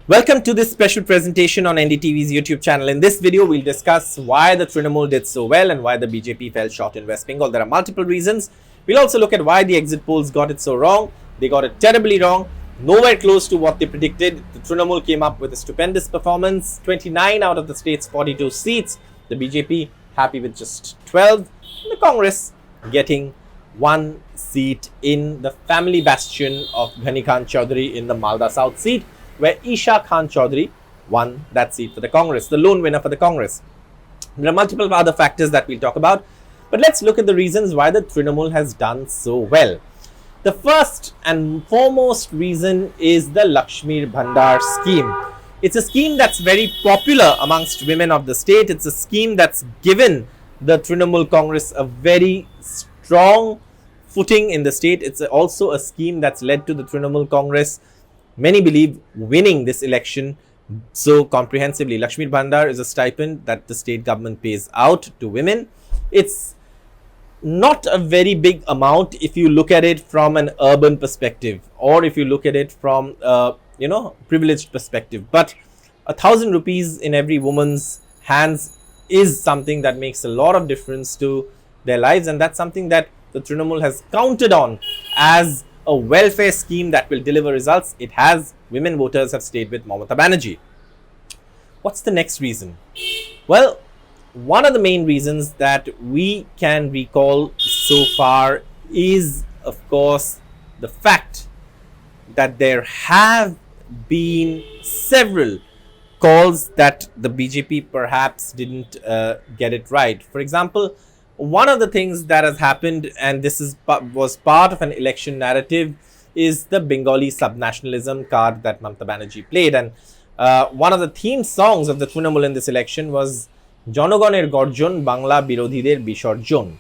Welcome to this special presentation on NDTV's YouTube channel. In this video, we'll discuss why the Trinamool did so well and why the BJP fell short in West Bengal. There are multiple reasons. We'll also look at why the exit polls got it so wrong. They got it terribly wrong, nowhere close to what they predicted. The Trinamool came up with a stupendous performance, 29 out of the state's 42 seats. The BJP happy with just 12. And the Congress getting one seat in the family bastion of Ghani Khan Chaudhary in the Malda South seat, where Isha Khan Chaudhary won that seat for the Congress, the lone winner for the Congress. There are multiple other factors that we'll talk about, but let's look at the reasons why the Trinamool has done so well. The first and foremost reason is the Lakshmi Bhandar Scheme. It's a scheme that's very popular amongst women of the state. It's a scheme that's given the Trinamool Congress a very strong footing in the state. It's also a scheme that's led to the Trinamool Congress, many believe, winning this election so comprehensively. Lakshmi Bhandar is a stipend that the state government pays out to women. It's not a very big amount if you look at it from an urban perspective, or if you look at it from privileged perspective. But 1,000 rupees in every woman's hands is something that makes a lot of difference to their lives, and that's something that the Trinamool has counted on as a welfare scheme that will deliver results. It has. Women voters have stayed with Mamata Banerjee. What's the next reason? Well, one of the main reasons that we can recall so far is, of course, the fact that there have been several calls that the BJP perhaps didn't get it right. For example, one of the things that has happened, and this was part of an election narrative, is the Bengali subnationalism card that Mamata Banerjee played. And one of the theme songs of the Trinamool in this election was Jonogoner Gorjon Bangla Birodhider Bisorjon.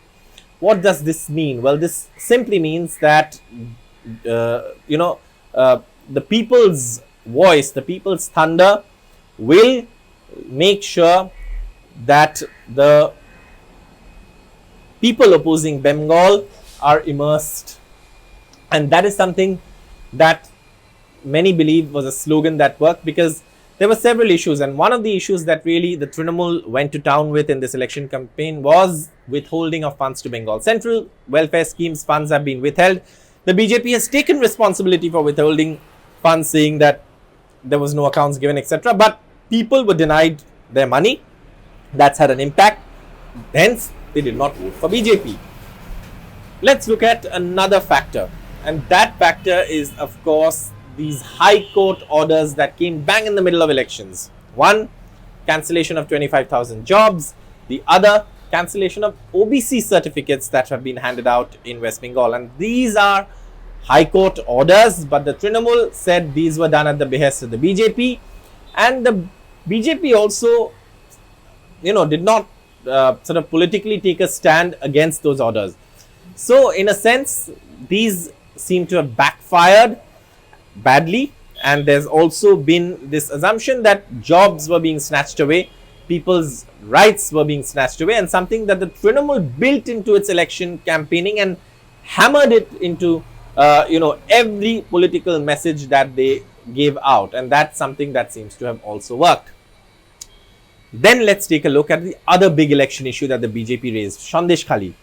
What does this mean? Well, this simply means that the people's voice, the people's thunder will make sure that the people opposing Bengal are immersed. And that is something that many believe was a slogan that worked, because there were several issues, and one of the issues that really the Trinamool went to town with in this election campaign was withholding of funds to Bengal. Central welfare schemes funds have been withheld. The BJP has taken responsibility for withholding funds, saying that there was no accounts given, etc. But people were denied their money. That's had an impact. Hence, they did not vote for BJP. Let's look at another factor, and that factor is, of course, these high court orders that came bang in the middle of elections. One, cancellation of 25,000 jobs. The other, cancellation of OBC certificates that have been handed out in West Bengal. And these are high court orders, but the Trinamool said these were done at the behest of the BJP, and the BJP also did not sort of politically take a stand against those orders. So in a sense, these seem to have backfired badly, and there's also been this assumption that jobs were being snatched away, people's rights were being snatched away, and something that the Trinamool built into its election campaigning and hammered it into every political message that they gave out, and that's something that seems to have also worked. Then let's take a look at the other big election issue that the BJP raised, Sandesh Khali.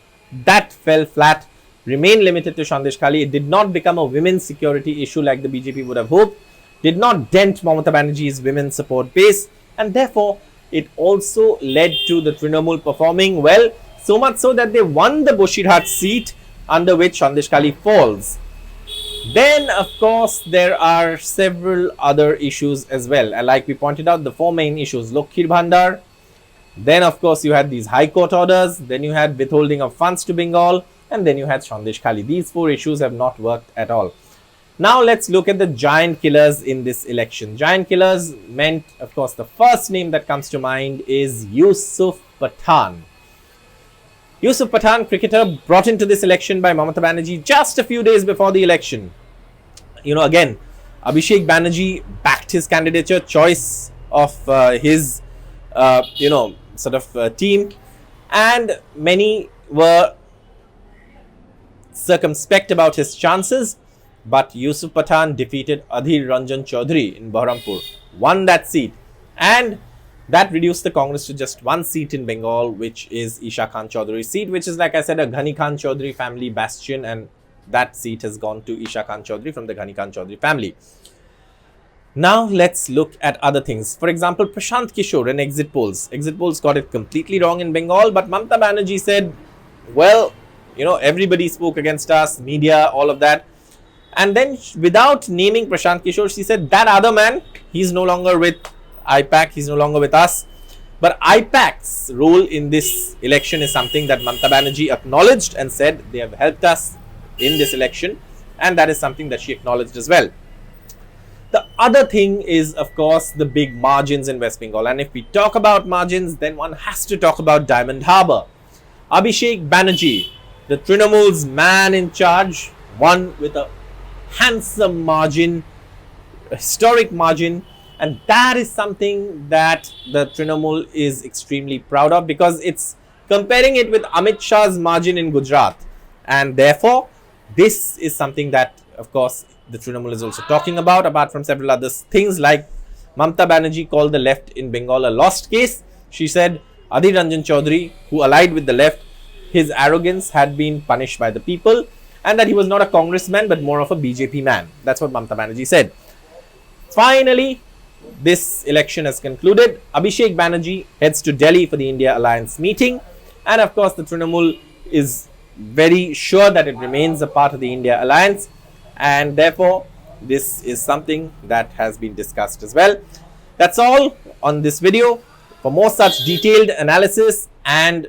That fell flat, remained limited to Sandesh Khali. It did not become a women's security issue like the BJP would have hoped, did not dent Mamata Banerjee's women's support base, and therefore it also led to the Trinamool performing well, so much so that they won the Boshirhat seat under which Sandesh Khali falls. Then, of course, there are several other issues as well. Like we pointed out, the four main issues: Lakshmi Bhandar. Then, of course, you had these high court orders. Then you had withholding of funds to Bengal. And then you had Sandesh Khali. These four issues have not worked at all. Now, let's look at the giant killers in this election. Giant killers meant, of course, the first name that comes to mind is Yusuf Pathan. Yusuf Pathan, cricketer, brought into this election by Mamata Banerjee just a few days before the election. Again, Abhishek Banerjee backed his candidature, choice of his, team, and many were circumspect about his chances. but Yusuf Pathan defeated Adhir Ranjan Chaudhary in Bahrampur, won that seat, and that reduced the Congress to just one seat in Bengal, which is Isha Khan Chaudhary's seat, which is, like I said, a Ghani Khan Chaudhary family bastion, and that seat has gone to Isha Khan Chaudhary from the Ghani Khan Chaudhary family. Now let's look at other things. For example, Prashant Kishore and exit polls. Exit polls got it completely wrong in Bengal, but Mamata Banerjee said, well, you know, everybody spoke against us, media, all of that. And then without naming Prashant Kishore, she said, that other man, he's no longer with IPAC, he's no longer with us. But IPAC's role in this election is something that Mamata Banerjee acknowledged and said they have helped us in this election. And that is something that she acknowledged as well. The other thing is, of course, the big margins in West Bengal. And if we talk about margins, then one has to talk about Diamond Harbour. Abhishek Banerjee, the Trinamool's man in charge, won with a handsome margin, a historic margin. And that is something that the Trinamool is extremely proud of, because it's comparing it with Amit Shah's margin in Gujarat. And therefore, this is something that, of course, the Trinamool is also talking about, apart from several other things like Mamata Banerjee called the left in Bengal a lost case. She said Adhir Ranjan Chaudhary, who allied with the left, his arrogance had been punished by the people, and that he was not a congressman but more of a BJP man. That's what Mamata Banerjee said. Finally, this election has concluded. Abhishek Banerjee heads to Delhi for the India Alliance meeting, and of course the Trinamool is very sure that it remains a part of the India Alliance, and therefore this is something that has been discussed as well. That's all on this video. For more such detailed analysis and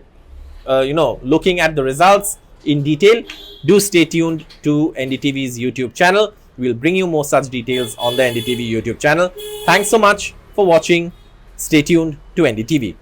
looking at the results in detail, do stay tuned to NDTV's YouTube channel. We'll bring you more such details on the NDTV YouTube channel. Thanks so much for watching. Stay tuned to NDTV.